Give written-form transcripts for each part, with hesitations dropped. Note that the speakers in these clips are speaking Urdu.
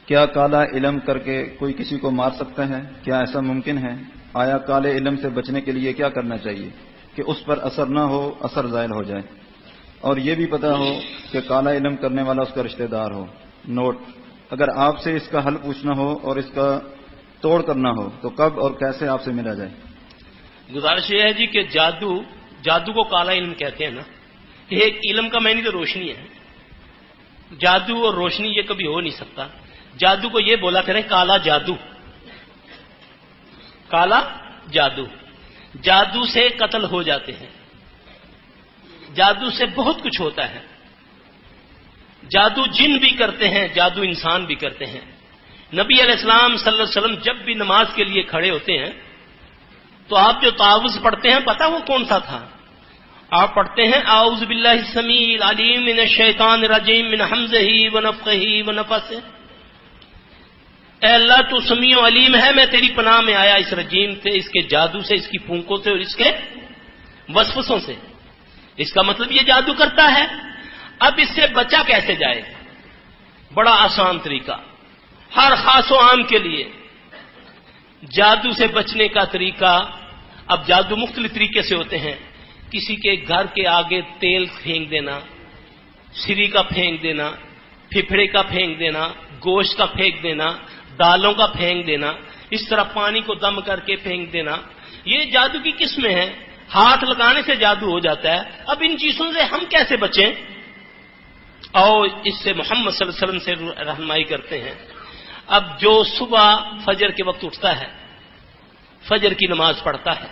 کیا کالا علم کر کے کوئی کسی کو مار سکتا ہے؟ کیا ایسا ممکن ہے؟ آیا کالے علم سے بچنے کے لیے کیا کرنا چاہیے کہ اس پر اثر نہ ہو، اثر زائل ہو جائے، اور یہ بھی پتا ہو کہ کالا علم کرنے والا اس کا رشتہ دار ہو؟ نوٹ: اگر آپ سے اس کا حل پوچھنا ہو اور اس کا توڑ کرنا ہو تو کب اور کیسے آپ سے ملا جائے؟ گزارش یہ ہے جی کہ جادو کو کالا علم کہتے ہیں نا، ایک علم کا معنی تو روشنی ہے، جادو اور روشنی یہ کبھی ہو نہیں سکتا۔ جادو کو یہ بولا کریں کالا جادو، کالا جادو۔ جادو سے قتل ہو جاتے ہیں، جادو سے بہت کچھ ہوتا ہے، جادو جن بھی کرتے ہیں، جادو انسان بھی کرتے ہیں۔ نبی علیہ السلام صلی اللہ علیہ وسلم جب بھی نماز کے لیے کھڑے ہوتے ہیں تو آپ جو تعوذ پڑھتے ہیں پتہ وہ کون سا تھا؟ آپ پڑھتے ہیں اعوذ باللہ السمیع العلیم من الشیطان الرجیم من حمزہ ونفخہ ونفثہ۔ اے اللہ تو سمیع و علیم ہے، میں تیری پناہ میں آیا اس رجیم سے، اس کے جادو سے، اس کی پھونکوں سے اور اس کے وسوسوں سے۔ اس کا مطلب یہ جادو کرتا ہے۔ اب اس سے بچا کیسے جائے؟ بڑا آسان طریقہ ہر خاص و عام کے لیے جادو سے بچنے کا طریقہ۔ اب جادو مختلف طریقے سے ہوتے ہیں، کسی کے گھر کے آگے تیل پھینک دینا، سری کا پھینک دینا، پھپھڑے کا پھینک دینا، گوشت کا پھینک دینا، دالوں کا پھینک دینا، اس طرح پانی کو دم کر کے پھینک دینا، یہ جادو کی قسمیں ہیں۔ ہاتھ لگانے سے جادو ہو جاتا ہے۔ اب ان چیزوں سے ہم کیسے بچیں؟ اور اس سے محمد صلی اللہ علیہ وسلم سے رہنمائی کرتے ہیں۔ اب جو صبح فجر کے وقت اٹھتا ہے، فجر کی نماز پڑھتا ہے،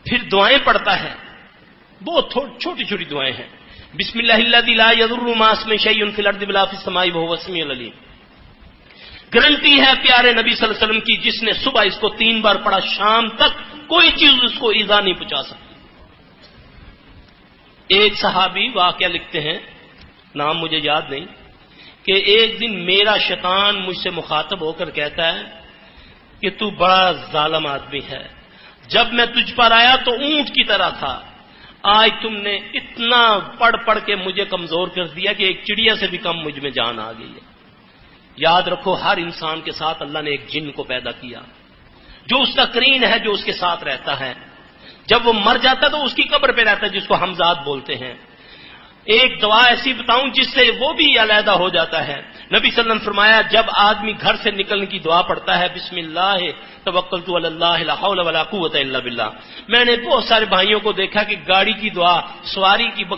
پھر دعائیں پڑھتا ہے، بہت چھوٹی چھوٹی دعائیں ہیں۔ بسم اللہ الذی لا یضر مع اسمہ شیء فی الارض ولا فی السماء وهو السمیع العلیم۔ گارنٹی ہے پیارے نبی صلی اللہ علیہ وسلم کی، جس نے صبح اس کو 3 بار پڑھا، شام تک کوئی چیز اس کو ایذا نہیں پہنچا سکتی۔ ایک صحابی واقعہ لکھتے ہیں، نام مجھے یاد نہیں، کہ ایک دن میرا شیطان مجھ سے مخاطب ہو کر کہتا ہے کہ تو بڑا ظالم آدمی ہے، جب میں تجھ پر آیا تو اونٹ کی طرح تھا، آج تم نے اتنا پڑھ پڑھ کے مجھے کمزور کر دیا کہ ایک چڑیا سے بھی کم مجھ میں جان آ گئی ہے۔ یاد رکھو ہر انسان کے ساتھ اللہ نے ایک جن کو پیدا کیا جو اس کا قرین ہے، جو اس کے ساتھ رہتا ہے، جب وہ مر جاتا ہے تو اس کی قبر پہ رہتا ہے، جس کو ہمزاد بولتے ہیں۔ ایک دعا ایسی بتاؤں جس سے وہ بھی علیحدہ ہو جاتا ہے۔ نبی صلی اللہ علیہ وسلم نے فرمایا جب آدمی گھر سے نکلنے کی دعا پڑھتا ہے، بسم اللہ توکلت علی اللہ لا حول ولا قوت الا باللہ۔ میں نے بہت سارے بھائیوں کو دیکھا کہ گاڑی کی دعا،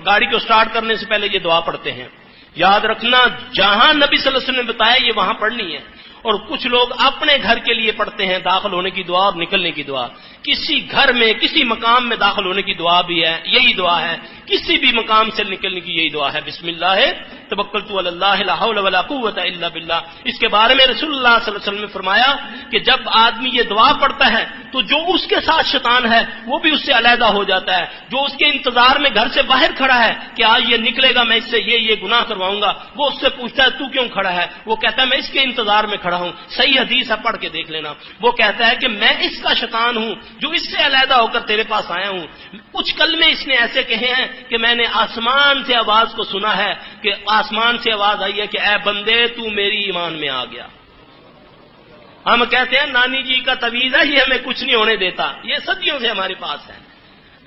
گاڑی کو سٹارٹ کرنے سے پہلے یہ دعا پڑھتے ہیں۔ یاد رکھنا جہاں نبی صلی اللہ علیہ وسلم نے بتایا یہ وہاں پڑھنی ہے۔ اور کچھ لوگ اپنے گھر کے لیے پڑھتے ہیں، داخل ہونے کی دعا اور نکلنے کی دعا۔ کسی گھر میں کسی مقام میں داخل ہونے کی دعا بھی ہے، یہی دعا ہے، کسی بھی مقام سے نکلنے کی یہی دعا ہے، بسم اللہ توکلت علی اللہ لا حول ولا قوت الا باللہ۔ اس کے بارے میں رسول اللہ صلی اللہ علیہ وسلم نے فرمایا کہ جب آدمی یہ دعا پڑھتا ہے تو جو اس کے ساتھ شیطان ہے وہ بھی اس سے علیحدہ ہو جاتا ہے، جو اس کے انتظار میں گھر سے باہر کھڑا ہے کہ آج یہ نکلے گا میں اس سے یہ گناہ کرواؤں گا، وہ اس سے پوچھتا ہے تو کیوں کھڑا ہے؟ وہ کہتا ہے میں اس کے انتظار میں کھڑا ہوں۔ صحیح حدیث ہے، پڑھ کے دیکھ لینا۔ وہ کہتا ہے کہ میں اس کا شیطان ہوں جو اس سے علیحدہ ہو کر تیرے پاس آیا ہوں۔ کچھ کلمے اس نے ایسے کہے ہیں کہ میں نے آسمان سے آواز کو سنا ہے، کہ آسمان سے آواز آئی ہے کہ اے بندے تو میری ایمان میں آ گیا۔ ہم کہتے ہیں نانی جی کا تعویذ ہے، یہ ہمیں کچھ نہیں ہونے دیتا، یہ صدیوں سے ہمارے پاس ہے۔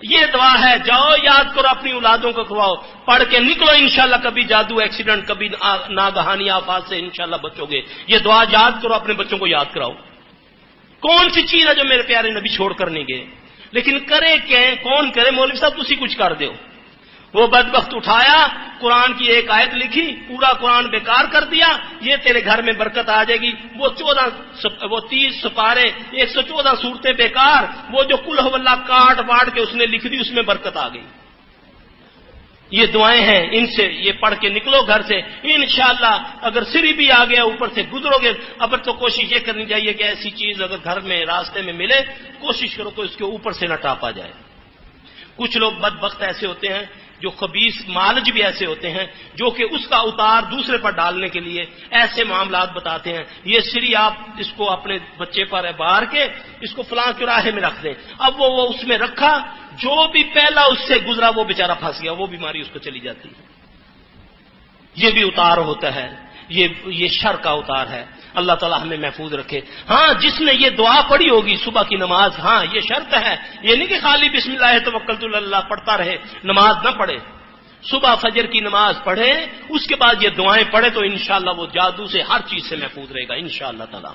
یہ دعا ہے، جاؤ یاد کرو، اپنی اولادوں کو کھواؤ، پڑھ کے نکلو، انشاءاللہ کبھی جادو ایکسیڈنٹ، کبھی ناگہانی آفات سے انشاءاللہ بچو گے۔ یہ دعا یاد کرو، اپنے بچوں کو یاد کراؤ۔ کون سی چیز ہے جو میرے پیارے نبی چھوڑ کر نہیں گئے؟ لیکن کرے کیا؟ کون کرے؟ مولوی صاحب تسی کچھ کر دیو۔ وہ بدبخت اٹھایا، قرآن کی ایک آیت لکھی، پورا قرآن بیکار کر دیا، یہ تیرے گھر میں برکت آ جائے گی۔ وہ 30 سپارے، 114 صورتیں بیکار، وہ جو قل ہو اللہ کاٹ واٹ کے اس نے لکھ دی، اس میں برکت آ گئی۔ یہ دعائیں ہیں، ان سے یہ پڑھ کے نکلو گھر سے، انشاءاللہ اگر سری بھی آ گیا اوپر سے گزرو گے۔ اب تو کوشش یہ کرنی چاہیے کہ ایسی چیز اگر گھر میں راستے میں ملے، کوشش کرو کہ اس کے اوپر سے نہ ٹاپا جائے۔ کچھ لوگ بدبخت ایسے ہوتے ہیں، جو خبیث مالج بھی ایسے ہوتے ہیں، جو کہ اس کا اتار دوسرے پر ڈالنے کے لیے ایسے معاملات بتاتے ہیں۔ یہ سری آپ اس کو اپنے بچے پر بار کے اس کو فلاں چوراہے میں رکھ دیں۔ اب وہ اس میں رکھا، جو بھی پہلا اس سے گزرا وہ بیچارہ پھنس گیا، وہ بیماری اس کو چلی جاتی ہے۔ یہ بھی اتار ہوتا ہے۔ یہ شر کا اوتار ہے. اللہ تعالیٰ ہمیں محفوظ رکھے. ہاں جس نے یہ دعا پڑھی ہوگی صبح کی نماز، ہاں یہ شرط ہے، یہ نہیں کہ خالی بسم اللہ توکلت علی اللہ پڑھتا رہے، نماز نہ پڑھے. صبح فجر کی نماز پڑھے، اس کے بعد یہ دعائیں پڑھے تو انشاءاللہ وہ جادو سے ہر چیز سے محفوظ رہے گا انشاءاللہ تعالیٰ.